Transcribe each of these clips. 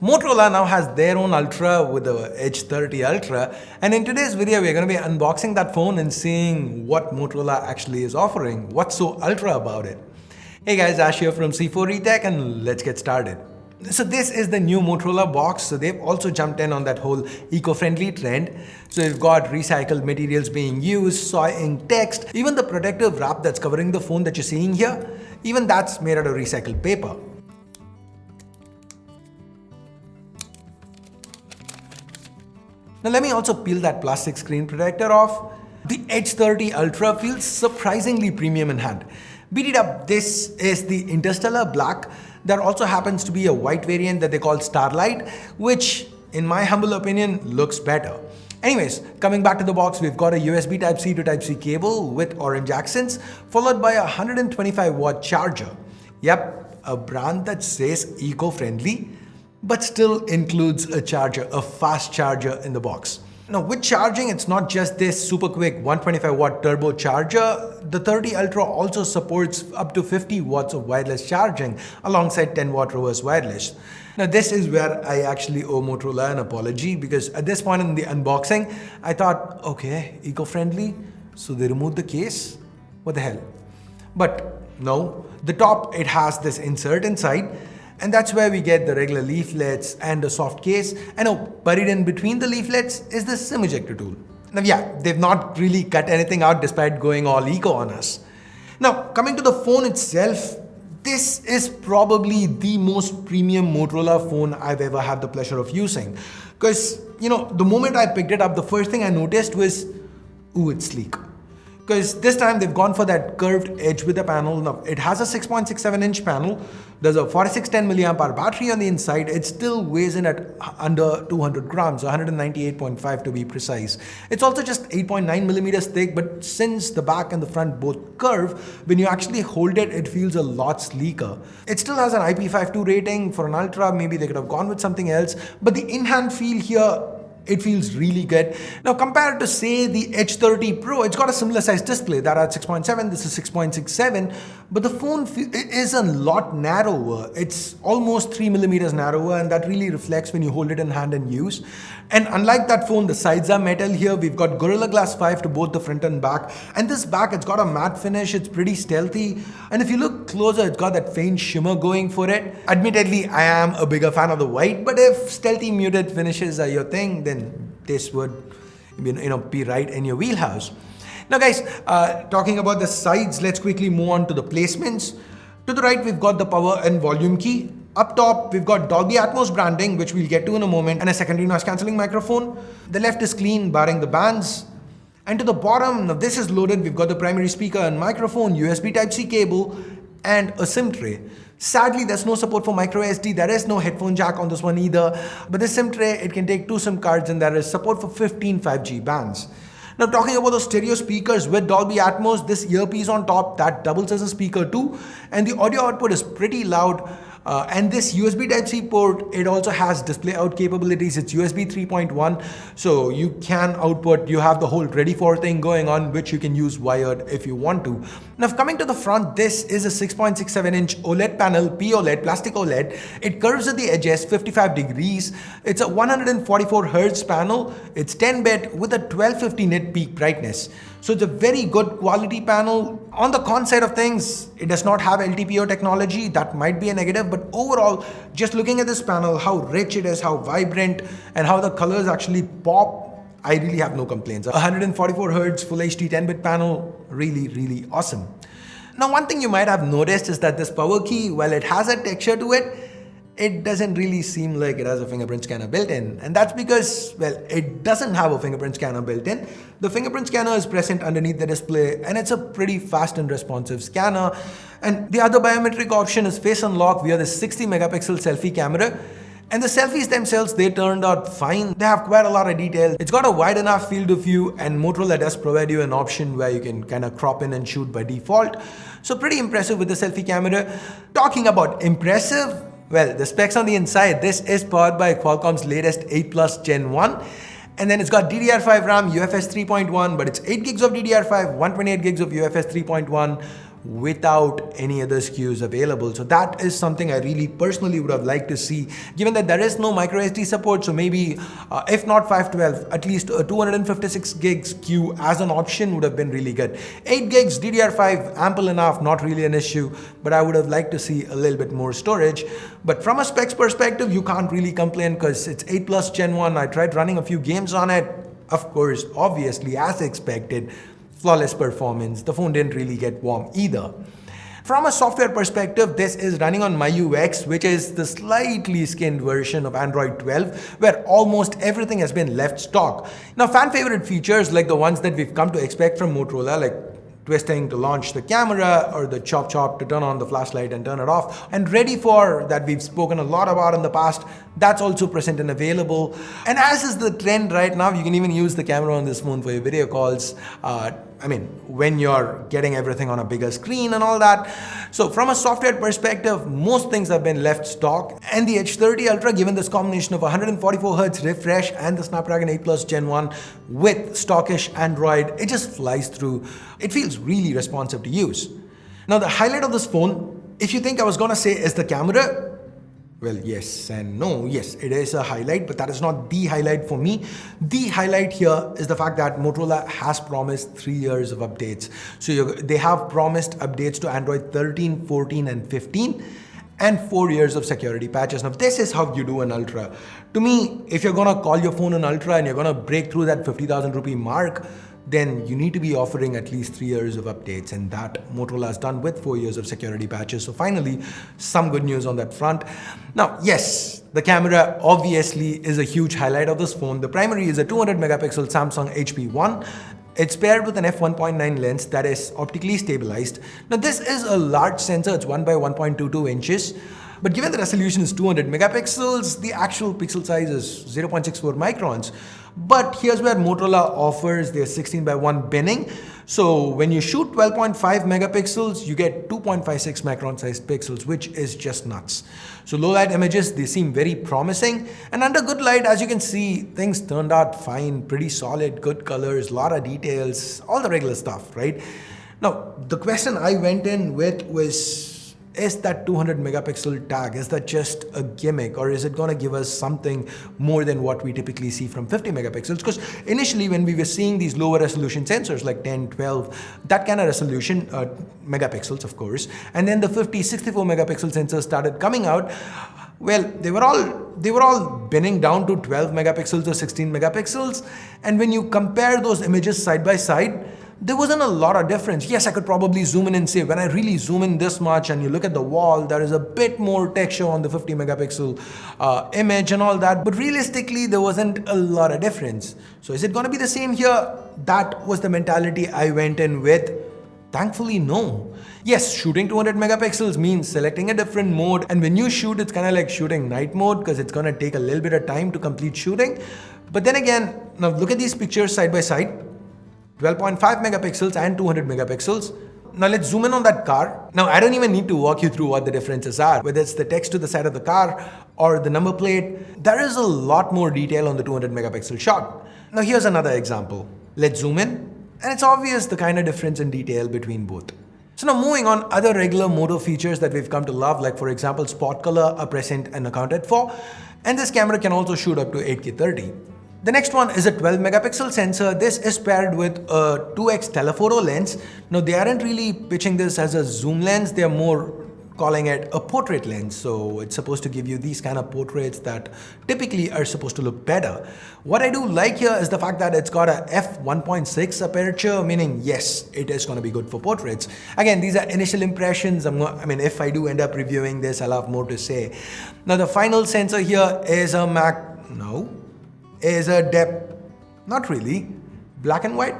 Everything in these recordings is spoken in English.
Motorola now has their own Ultra with the Edge 30 Ultra, and in today's video we're going to be unboxing that phone and seeing what Motorola actually is offering. What's so ultra about it? Hey guys, Ash here from C4 Tech, and let's get started. So this is the new Motorola box. So they've also jumped in on that whole eco-friendly trend. So you've got recycled materials being used, soy ink text, even the protective wrap that's covering the phone that you're seeing here, even that's made out of recycled paper. Now let me also peel that plastic screen protector off. The Edge 30 Ultra feels surprisingly premium in hand. Beat it up, this is the Interstellar Black. There also happens to be a white variant that they call Starlight, which in my humble opinion looks better. Anyways, coming back to the box, we've got a USB Type-C to Type-C cable with orange accents, followed by a 125-watt charger. Yep, a brand that says eco-friendly, but still includes a charger, a fast charger in the box. Now with charging, it's not just this super quick 125-watt turbo charger. The 30 Ultra also supports up to 50 watts of wireless charging alongside 10-watt reverse wireless. Now this is where I actually owe Motorola an apology, because at this point in the unboxing, I thought, okay, eco-friendly, so they removed the case? What the hell? But no, the top, it has this insert inside, and that's where we get the regular leaflets and a soft case, and buried in between the leaflets is the SIM ejector tool. Now yeah, they've not really cut anything out despite going all eco on us. Now coming to the phone itself, this is probably the most premium Motorola phone I've ever had the pleasure of using. Because, the moment I picked it up, the first thing I noticed was, ooh, it's sleek. Because this time they've gone for that curved edge with the panel. Now it has a 6.67-inch panel. There's a 4610 mAh battery on the inside. It still weighs in at under 200 grams, 198.5 to be precise. It's also just 8.9 millimeters thick, but since the back and the front both curve, when you actually hold it, it feels a lot sleeker. It still has an IP52 rating. For an Ultra, maybe they could have gone with something else, but the in-hand feel here, it feels really good. Now compared to say the Edge 30 Pro, it's got a similar size display that at 6.7, this is 6.67, but the phone is a lot narrower. It's almost 3 millimeters narrower, and that really reflects when you hold it in hand and use. And unlike that phone, the sides are metal here. We've got Gorilla Glass 5 to both the front and back. And this back, it's got a matte finish. It's pretty stealthy. And if you look closer, it's got that faint shimmer going for it. Admittedly, I am a bigger fan of the white, but if stealthy muted finishes are your thing, then this would be right in your wheelhouse. Now guys, talking about the sides, let's quickly move on to the placements. To the right, we've got the power and volume key. Up top, we've got Dolby Atmos branding, which we'll get to in a moment, and a secondary noise cancelling microphone. The left is clean, barring the bands. And to the bottom, now this is loaded. We've got the primary speaker and microphone, USB Type-C cable, and a SIM tray. Sadly, there's no support for micro SD. There is no headphone jack on this one either. But the SIM tray, it can take 2 SIM cards, and there is support for 15 5G bands. Now talking about those stereo speakers with Dolby Atmos, this earpiece on top, that doubles as a speaker too. And the audio output is pretty loud. And this USB Type-C port, it also has display out capabilities. It's USB 3.1, so you can output, you have the whole ready for thing going on, which you can use wired if you want to. Now coming to the front, this is a 6.67-inch OLED panel, p-oled, plastic OLED. It curves at the edges 55 degrees. It's a 144 Hz panel. It's 10-bit with a 1250 nit peak brightness. So it's a very good quality panel. On the con side of things, it does not have LTPO technology. That might be a negative, but overall, just looking at this panel, how rich it is, how vibrant, and how the colors actually pop, I really have no complaints. 144 Hz Full HD 10-bit panel, really, really awesome. Now, one thing you might have noticed is that this power key, while it has a texture to it, it doesn't really seem like it has a fingerprint scanner built in. And that's because, well, it doesn't have a fingerprint scanner built in. The fingerprint scanner is present underneath the display, and it's a pretty fast and responsive scanner. And the other biometric option is face unlock via the 60 megapixel selfie camera. And the selfies themselves, they turned out fine. They have quite a lot of detail. It's got a wide enough field of view, and Motorola does provide you an option where you can kind of crop in and shoot by default. So pretty impressive with the selfie camera. Talking about impressive, well, the specs on the inside, this is powered by Qualcomm's latest 8 Plus Gen 1. And then it's got DDR5 RAM, UFS 3.1, but it's 8 gigs of DDR5, 128 gigs of UFS 3.1, without any other SKUs available. So that is something I really personally would have liked to see, given that there is no micro SD support. So maybe if not 512, at least a 256 gigs SKU as an option would have been really good. 8 gigs DDR5, ample enough, not really an issue, but I would have liked to see a little bit more storage. But from a specs perspective, you can't really complain because it's 8 Plus Gen 1. I tried running a few games on it. Of course, obviously, as expected, flawless performance. The phone didn't really get warm either. From a software perspective, this is running on MyUX, which is the slightly skinned version of Android 12, where almost everything has been left stock. Now, fan favorite features like the ones that we've come to expect from Motorola, like twisting to launch the camera or the chop to turn on the flashlight and turn it off, and ready for that we've spoken a lot about in the past, that's also present and available. And as is the trend right now, you can even use the camera on this phone for your video calls. When you're getting everything on a bigger screen and all that. So from a software perspective, most things have been left stock, and the Edge 30 Ultra, given this combination of 144Hz refresh and the Snapdragon 8 Plus Gen 1 with stockish Android, it just flies through. It feels really responsive to use. Now, the highlight of this phone, if you think I was gonna say is the camera, well, yes and no. Yes, it is a highlight, but that is not the highlight for me. The highlight here is the fact that Motorola has promised 3 years of updates. So they have promised updates to Android 13, 14, and 15, and 4 years of security patches. Now, this is how you do an Ultra. To me, if you're gonna call your phone an Ultra and you're gonna break through that 50,000 rupee mark, then you need to be offering at least 3 years of updates, and that Motorola has done with 4 years of security patches. So finally, some good news on that front. Now, yes, the camera obviously is a huge highlight of this phone. The primary is a 200 megapixel Samsung HP1. It's paired with an f1.9 lens that is optically stabilized. Now, this is a large sensor. It's 1 by 1.22 inches. But given the resolution is 200 megapixels, the actual pixel size is 0.64 microns. But here's where Motorola offers their 16 by 1 binning. So when you shoot 12.5 megapixels, you get 2.56 micron sized pixels, which is just nuts. So low light images, they seem very promising. And under good light, as you can see, things turned out fine, pretty solid, good colors, a lot of details, all the regular stuff, right? Now, the question I went in with was, is that 200 megapixel tag, is that just a gimmick, or is it going to give us something more than what we typically see from 50 megapixels? Because initially when we were seeing these lower resolution sensors like 10, 12, that kind of resolution, megapixels of course, and then the 50, 64 megapixel sensors started coming out, well, they were all binning down to 12 megapixels or 16 megapixels. And when you compare those images side by side, there wasn't a lot of difference. Yes, I could probably zoom in and say, when I really zoom in this much and you look at the wall, there is a bit more texture on the 50 megapixel image and all that. But realistically, there wasn't a lot of difference. So is it going to be the same here? That was the mentality I went in with. Thankfully, no. Yes, shooting 200 megapixels means selecting a different mode. And when you shoot, it's kind of like shooting night mode because it's going to take a little bit of time to complete shooting. But then again, now look at these pictures side by side. 12.5 megapixels and 200 megapixels. Now let's zoom in on that car. Now I don't even need to walk you through what the differences are, whether it's the text to the side of the car or the number plate. There is a lot more detail on the 200 megapixel shot. Now here's another example. Let's zoom in, and it's obvious the kind of difference in detail between both. So now moving on, other regular Moto features that we've come to love, like for example, spot color are present and accounted for, and this camera can also shoot up to 8K 30. The next one is a 12 megapixel sensor. This is paired with a 2x telephoto lens. Now they aren't really pitching this as a zoom lens, they're more calling it a portrait lens. So it's supposed to give you these kind of portraits that typically are supposed to look better. What I do like here is the fact that it's got a f1.6 aperture, meaning yes, it is going to be good for portraits. Again, these are initial impressions. If I do end up reviewing this, I'll have more to say. Now the final sensor here is a is a depth, not really, black and white.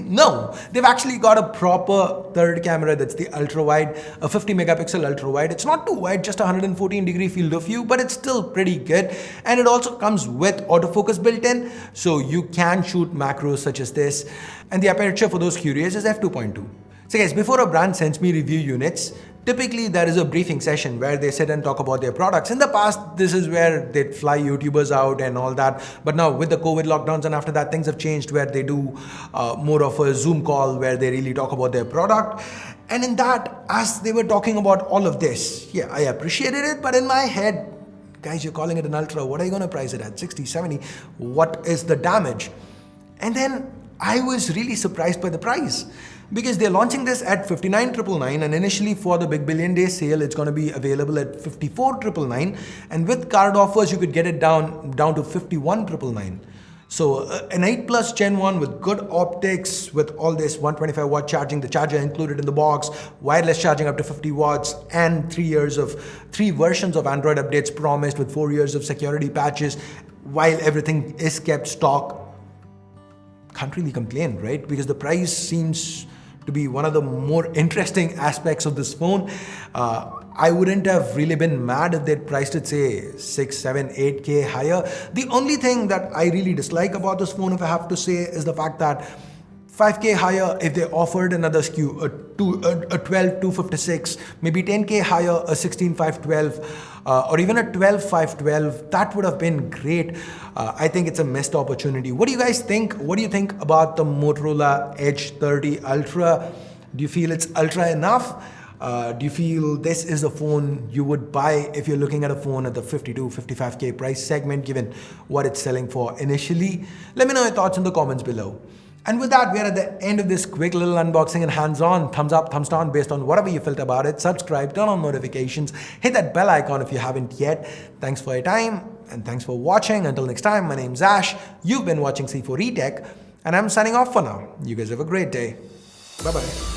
No, they've actually got a proper third camera that's the ultra wide, a 50 megapixel ultra wide. It's not too wide, just a 114-degree field of view, but it's still pretty good. And it also comes with autofocus built in, so you can shoot macros such as this. And the aperture, for those curious, is f2.2. So guys, before a brand sends me review units, typically there is a briefing session where they sit and talk about their products. In the past, this is where they'd fly YouTubers out and all that. But now with the COVID lockdowns and after that, things have changed where they do more of a Zoom call where they really talk about their product. And in that, as they were talking about all of this, yeah, I appreciated it, but in my head, guys, you're calling it an Ultra, what are you going to price it at? 60, 70? What is the damage? And then I was really surprised by the price, because they're launching this at 59,999, and initially for the Big Billion Day sale, it's going to be available at 54,999, and with card offers, you could get it down to 51,999. So an 8 Plus Gen 1 with good optics, with all this 125 watt charging, the charger included in the box, wireless charging up to 50 watts, and 3 versions of Android updates promised, with 4 years of security patches, while everything is kept stock. Can't really complain, right? Because the price seems to be one of the more interesting aspects of this phone. I wouldn't have really been mad if they'd priced it, say, 6, 7, 8K higher. The only thing that I really dislike about this phone, if I have to say, is the fact that 5K higher, if they offered another SKU, a 12,256, maybe 10K higher, a 16,512, or even a 12,512, that would have been great. I think it's a missed opportunity. What do you guys think? What do you think about the Motorola Edge 30 Ultra? Do you feel it's Ultra enough? Do you feel this is a phone you would buy if you're looking at a phone at the 52, 55K price segment, given what it's selling for initially? Let me know your thoughts in the comments below. And with that, we are at the end of this quick little unboxing and hands-on. Thumbs up, thumbs down, based on whatever you felt about it. Subscribe, turn on notifications, hit that bell icon if you haven't yet. Thanks for your time, and thanks for watching. Until next time, my name's Ash. You've been watching C4E Tech, and I'm signing off for now. You guys have a great day. Bye-bye.